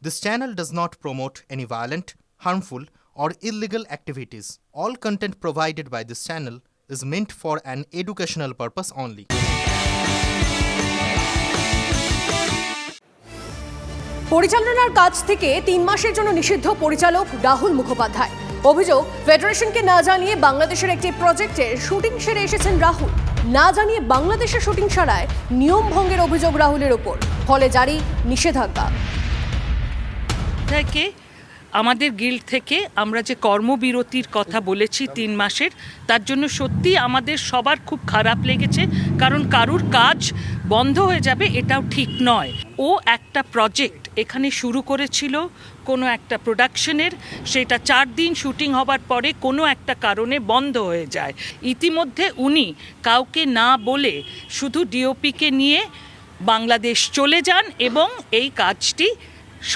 This channel does not promote any violent, harmful, or illegal activities. All content provided by this channel is meant for an educational purpose only. পরিচালনার কাজ থেকে 3 মাসের জন্য নিষিদ্ধ পরিচালক রাহুল মুখোপাধ্যায়। অভিযোগ, ফেডারেশনকে না জানিয়ে বাংলাদেশের একটি প্রজেক্টের শুটিং সেরে এসেছেন রাহুল। না জানিয়ে বাংলাদেশের শুটিং সারায় নিয়ম ভঙ্গের অভিযোগ রাহুলের ওপর, ফলে জারি নিষেধাজ্ঞা। থেকে আমাদের গিল্ড থেকে আমরা যে কর্মবিরতির কথা বলেছি 3 মাসের, তার জন্য সত্যি আমাদের সবার খুব খারাপ লেগেছে, কারণ কারুর কাজ বন্ধ হয়ে যাবে এটাও ঠিক নয়। ও একটা প্রজেক্ট এখানে শুরু করেছিল কোনো একটা প্রোডাকশনের, সেটা 4 দিন শুটিং হবার পরে কোনো একটা কারণে বন্ধ হয়ে যায়। ইতিমধ্যে উনি কাউকে না বলে শুধু ডিওপিকে নিয়ে বাংলাদেশ চলে যান এবং এই কাজটি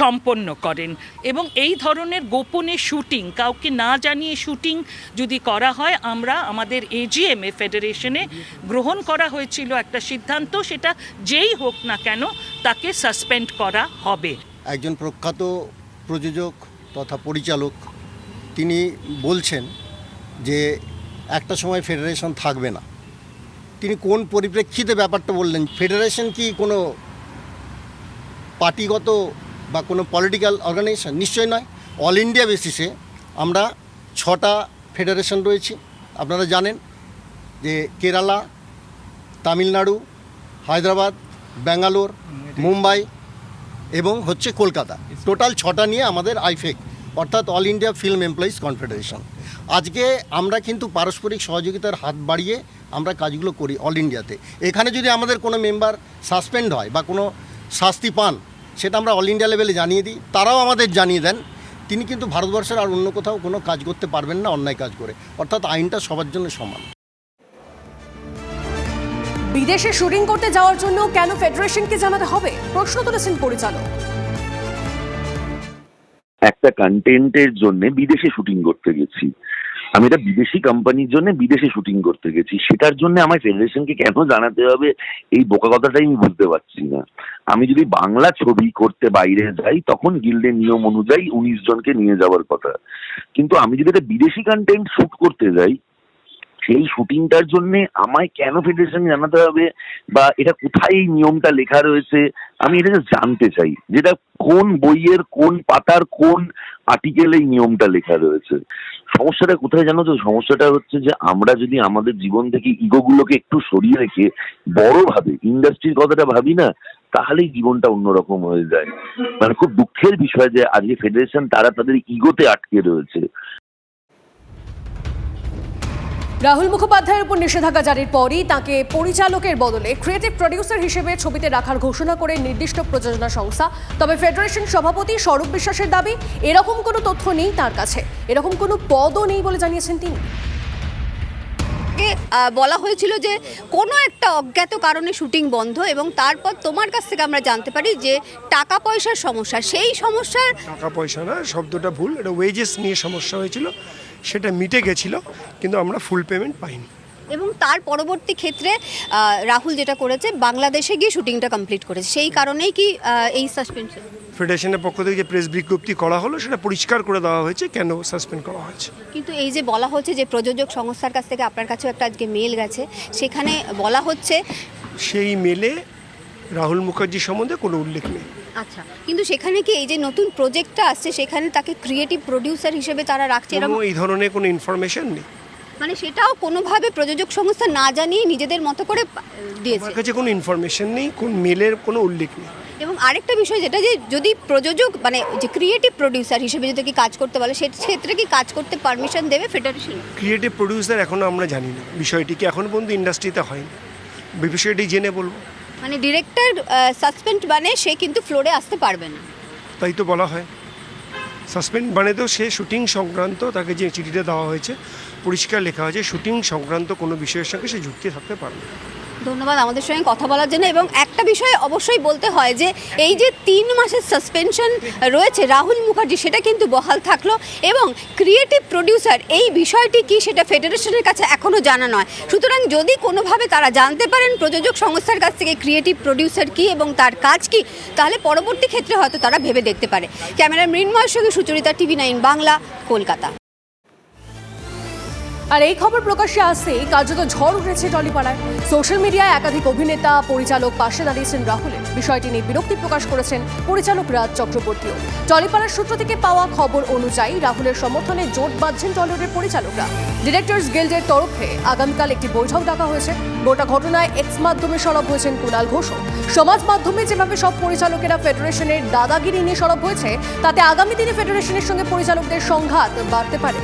সম্পন্ন করেন। এবং এই ধরনের গোপনে শুটিং, কাউকে না জানিয়ে শুটিং যদি করা হয়, আমরা আমাদের এজিএমএ ফেডারেশনে গ্রহণ করা হয়েছিল একটা সিদ্ধান্ত, সেটা যেই হোক না কেন তাকে সাসপেন্ড করা হবে। একজন প্রখ্যাত প্রযোজক তথা পরিচালক তিনি বলছেন যে একটা সময় ফেডারেশন থাকবে না। তিনি কোন পরিপ্রেক্ষিতে ব্যাপারটা বললেন? ফেডারেশন কি কোনো পার্টিগত বা কোনো পলিটিক্যাল অর্গানাইজেশন? নিশ্চয়ই নয়। অল ইন্ডিয়া বেসিসে আমরা 6টা ফেডারেশন রয়েছি। আপনারা জানেন যে কেরালা, তামিলনাড়ু, হায়দ্রাবাদ, ব্যাঙ্গালোর, মুম্বাই এবং হচ্ছে কলকাতা। টোটাল 6টা নিয়ে আমাদের আইফেক, অর্থাৎ all India film employees confederation. আজকে আমরা কিন্তু পারস্পরিক সহযোগিতার হাত বাড়িয়ে আমরা কাজগুলো করি অল ইন্ডিয়াতে। এখানে যদি আমাদের কোনো মেম্বার সাসপেন্ড হয় বা কোনো শাস্তি পান, সেটা আমরা অল ইন্ডিয়া লেভেলে জানিয়ে দিই, তারাও আমাদের জানিয়ে দেন। তিনি কিন্তু ভারতবর্ষের আর অন্য কোথাও কোনো কাজ করতে পারবেন না অন্যায় কাজ করে, অর্থাৎ আইনটা সবার জন্য সমান। বিদেশে শুটিং করতে যাওয়ার জন্য কেন ফেডারেশনকে জানাতে হবে, প্রশ্ন তুলেছেন পরিচালক। একটা কন্টেন্টের জন্য বিদেশে শুটিং করতে গেছি, আমি এটা বিদেশি কোম্পানির জন্য বিদেশে শুটিং করতে গেছি, সেটার জন্য আমার ফেডারেশনকে কেন জানাতে হবে, এই বোকা কথাটাই আমি বুঝতে পারছি না। আমি যদি বাংলা ছবি করতে বাইরে যাই, তখন গিল্ডের নিয়ম অনুযায়ী 19 জনকে নিয়ে যাওয়ার কথা, কিন্তু আমি যদি একটা বিদেশি কন্টেন্ট শুট করতে যাই, সেই শুটিংটার জন্য আমায় কেন ফেডারেশন জানাতে হবে, বা এটা কোথায় এই নিয়মটা লেখা রয়েছে, আমি এটা জানতে চাই। যেটা কোন বইয়ের কোন পাতার কোন আর্টিকেলে এই নিয়মটা লেখা রয়েছে। সমস্যাটা কোথায় জানো তো? সমস্যাটা হচ্ছে যে আমরা যদি আমাদের জীবন থেকে ইগোগুলোকে একটু সরিয়ে রেখে বড়ভাবে ইন্ডাস্ট্রির কথাটা ভাবি না, তাহলেই জীবনটা অন্যরকম হয়ে যায়। মানে খুব দুঃখের বিষয় যে আজকে ফেডারেশন তারা তাদের ইগোতে আটকে রয়েছে। রাহুল মুখোপাধ্যায়ের উপর নিষেধাজ্ঞা জারির পরই তাকে পরিচালকের বদলে ক্রিয়েটিভ প্রডিউসার হিসেবে ছবিতে রাখার ঘোষণা করে নির্দিষ্ট প্রযোজনা সংস্থা। তবে ফেডারেশন সভাপতি স্বরূপ বিশ্বাসের দাবি, এরকম কোনো তথ্য নেই তার কাছে, এরকম কোনো পদও নেই বলে জানিয়েছেন তিনি। বলা হয়েছিল যে কোনো একটা অজ্ঞাত কারণে শুটিং বন্ধ, এবং তারপর তোমার কাছ থেকে আমরা জানতে পারি যে টাকা পয়সার সমস্যা, সেই সমস্যার টাকা পয়সা না, শব্দটা ভুল, এটা ওয়েজেস নিয়ে সমস্যা হয়েছিল, সেটা মিটে গেছিল, কিন্তু আমরা ফুল পেমেন্ট পাইনি। এবং তার পরবর্তী ক্ষেত্রে রাহুল যেটা করেছে, বাংলাদেশে গিয়ে শুটিংটা কমপ্লিট করেছে, সেই কারণেই কি এই সাসপেনশন? ফেডারেশনের পক্ষ থেকে যে প্রেস বিজ্ঞপ্তি করা হলো, সেটা পরিষ্কার করে দেওয়া হয়েছে কেন সাসপেন্ড করা হয়েছে। কিন্তু এই যে বলা হচ্ছে যে প্রযোজক সংস্থার কাছ থেকে আপনার কাছেও একটা আজকে মেল গেছে, সেখানে বলা হচ্ছে, সেই মেলে রাহুল মুখার্জি সম্বন্ধে কোনো উল্লেখ নেই। আচ্ছা, কিন্তু সেখানে কি এই যে নতুন প্রজেক্টটা আসছে, সেখানে তাকে ক্রিয়েটিভ প্রডিউসার হিসেবে তারা রাখছে, এরকম এই ধরনের কোনো ইনফরমেশন নেই। মানে সেটাও কোনোভাবে প্রযোজক সংস্থা না জানিয়ে নিজেদের মতো করে দিয়েছে? আমার কাছে কোনো ইনফরমেশন নেই, কোন মেলের কোনো উল্লেখ নেই। এবং আরেকটা বিষয় যেটা, যে যদি প্রযোজক মানে যে ক্রিয়েটিভ প্রডিউসার হিসেবে যদি কি কাজ করতে বলে, সেক্ষেত্রে কি কাজ করতে পারমিশন দেবে ফেডারেশন? ক্রিয়েটিভ প্রডিউসার এখনও আমরা জানি না, বিষয়টিকে এখনও পর্যন্ত ইন্ডাস্ট্রিতে হয়নি, বিষয়টি জেনে বলবো। মানে ডিরেক্টর সাসপেন্ড মানে সে কিন্তু ফ্লোরে আসতে পারবে না, তাই তো বলা হয়। সাসপেন্ড মানে তো সে শুটিং সংক্রান্ত, তাকে যে চিঠিটা দেওয়া হয়েছে পরিষ্কার লেখা হয়েছে শুটিং সংক্রান্ত কোনো বিষয়ের সঙ্গে সে যুক্তি থাকতে পারবে। ধন্যবাদ আমাদের সঙ্গে কথা বলার জন্য। এবং একটা বিষয় অবশ্যই বলতে হয় যে এই যে 3 মাসের সাসপেনশন রয়েছে রাহুল মুখার্জি, সেটা কিন্তু বহাল থাকলো। এবং ক্রিয়েটিভ প্রডিউসার এই বিষয়টি কি সেটা ফেডারেশনের কাছে এখনও জানা নয়। সুতরাং যদি কোনোভাবে তারা জানতে পারেন প্রযোজক সংস্থার কাছ থেকে ক্রিয়েটিভ প্রডিউসার কি এবং তার কাজ কি, তাহলে পরবর্তী ক্ষেত্রে হয়তো তারা ভেবে দেখতে পারে। ক্যামেরার মৃন্ময়ের সঙ্গে সুচরিতা, TV9 বাংলা, কলকাতা। আর এই খবর প্রকাশ্যে আসতেই কার্যত ঝড় উঠেছে টলিপাড়ায়। সোশ্যাল মিডিয়ায় একাধিক অভিনেতা, পরিচালক পাশে দাঁড়িয়েছেন রাহুলের। বিষয়টি নিয়ে বিরক্তি প্রকাশ করেছেন পরিচালক রাজ চক্রবর্তীও। টলিপাড়ার সূত্র থেকে পাওয়া খবর অনুযায়ী রাহুলের সমর্থনে জোট বাঁধছেন টলিউডের পরিচালকরা। ডিরেক্টর্স গিল্ডের তরফে আগামীকাল একটি বৈঠক ডাকা হয়েছে। গোটা ঘটনায় এক্স মাধ্যমে সরব হয়েছেন কুণাল ঘোষও। সমাজ মাধ্যমে যেভাবে সব পরিচালকেরা ফেডারেশনের দাদাগিরি নিয়ে সরব হয়েছে, তাতে আগামী দিনে ফেডারেশনের সঙ্গে পরিচালকদের সংঘাত বাড়তে পারে।